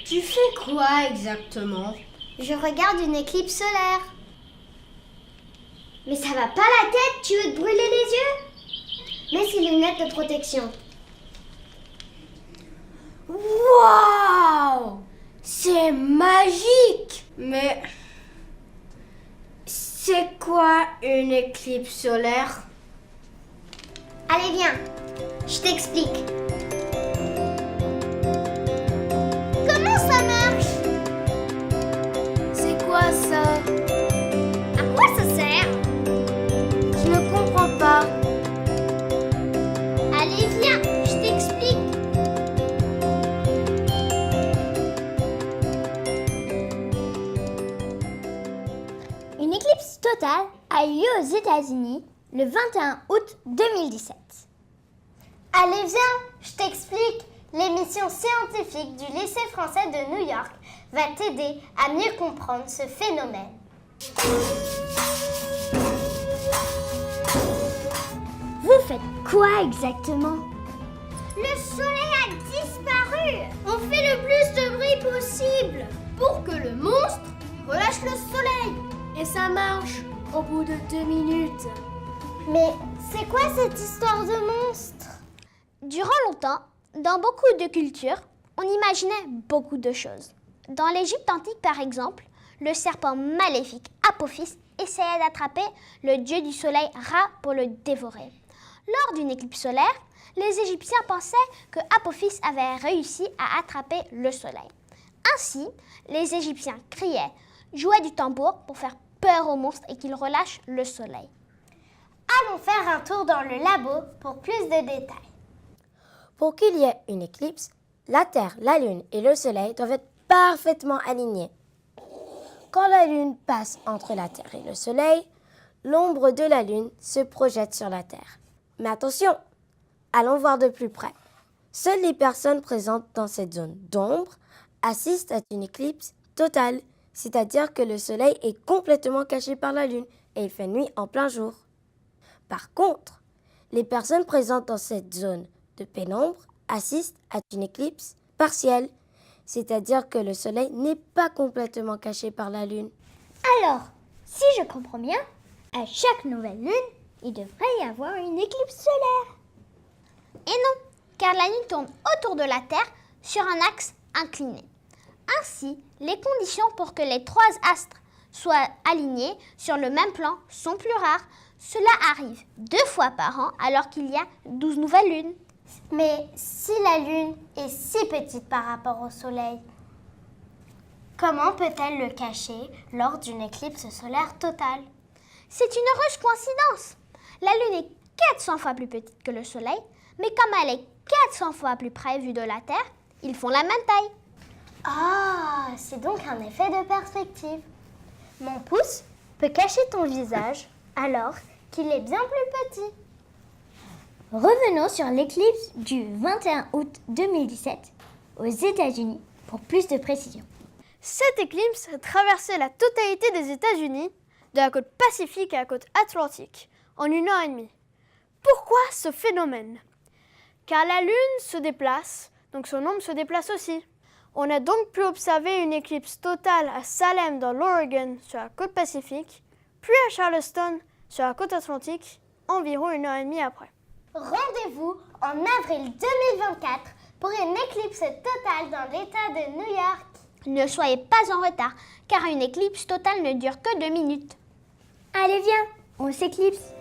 Tu fais quoi exactement? Je regarde une éclipse solaire. Mais ça va pas la tête, tu veux te brûler les yeux? Mets ces lunettes de protection. Waouh! C'est magique! Mais c'est quoi une éclipse solaire? Allez, viens, je t'explique. Comment ça marche? C'est quoi ça? À quoi ça sert? Je ne comprends pas. Allez, viens, je t'explique. Une éclipse totale a eu lieu aux États-Unis le 21 août 2017. Allez, viens, je t'explique. L'émission scientifique du lycée français de New York va t'aider à mieux comprendre ce phénomène. Vous faites quoi exactement? Le soleil a disparu! On fait le plus de bruit possible pour que le monstre relâche le soleil. Et ça marche au bout de 2 minutes. Mais c'est quoi cette histoire de monstre? Durant longtemps, dans beaucoup de cultures, on imaginait beaucoup de choses. Dans l'Égypte antique, par exemple, le serpent maléfique Apophis essayait d'attraper le dieu du soleil Ra pour le dévorer. Lors d'une éclipse solaire, les Égyptiens pensaient que Apophis avait réussi à attraper le soleil. Ainsi, les Égyptiens criaient, jouaient du tambour pour faire peur au monstre et qu'il relâche le soleil. Allons faire un tour dans le labo pour plus de détails. Pour qu'il y ait une éclipse, la Terre, la Lune et le Soleil doivent être parfaitement alignés. Quand la Lune passe entre la Terre et le Soleil, l'ombre de la Lune se projette sur la Terre. Mais attention, allons voir de plus près. Seules les personnes présentes dans cette zone d'ombre assistent à une éclipse totale, c'est-à-dire que le Soleil est complètement caché par la Lune et il fait nuit en plein jour. Par contre, les personnes présentes dans cette zone de pénombre assistent à une éclipse partielle, c'est-à-dire que le Soleil n'est pas complètement caché par la Lune. Alors, si je comprends bien, à chaque nouvelle lune, il devrait y avoir une éclipse solaire. Et non, car la Lune tourne autour de la Terre sur un axe incliné. Ainsi, les conditions pour que les 3 astres soient alignés sur le même plan sont plus rares. Cela arrive 2 fois par an alors qu'il y a 12 nouvelles lunes. Mais si la Lune est si petite par rapport au Soleil, comment peut-elle le cacher lors d'une éclipse solaire totale? C'est une heureuse coïncidence. La Lune est 400 fois plus petite que le Soleil, mais comme elle est 400 fois plus près vue de la Terre, ils font la même taille. Ah, c'est donc un effet de perspective. Mon pouce peut cacher ton visage alors qu'il est bien plus petit. Revenons sur l'éclipse du 21 août 2017 aux États-Unis pour plus de précision. Cette éclipse a traversé la totalité des États-Unis, de la côte Pacifique à la côte Atlantique, en 1 heure et demie. Pourquoi ce phénomène? Car la Lune se déplace, donc son ombre se déplace aussi. On a donc pu observer une éclipse totale à Salem dans l'Oregon sur la côte Pacifique, puis à Charleston sur la côte Atlantique, environ 1 heure et demie après. Rendez-vous en avril 2024 pour une éclipse totale dans l'État de New York. Ne soyez pas en retard, car une éclipse totale ne dure que 2 minutes. Allez, viens, on s'éclipse.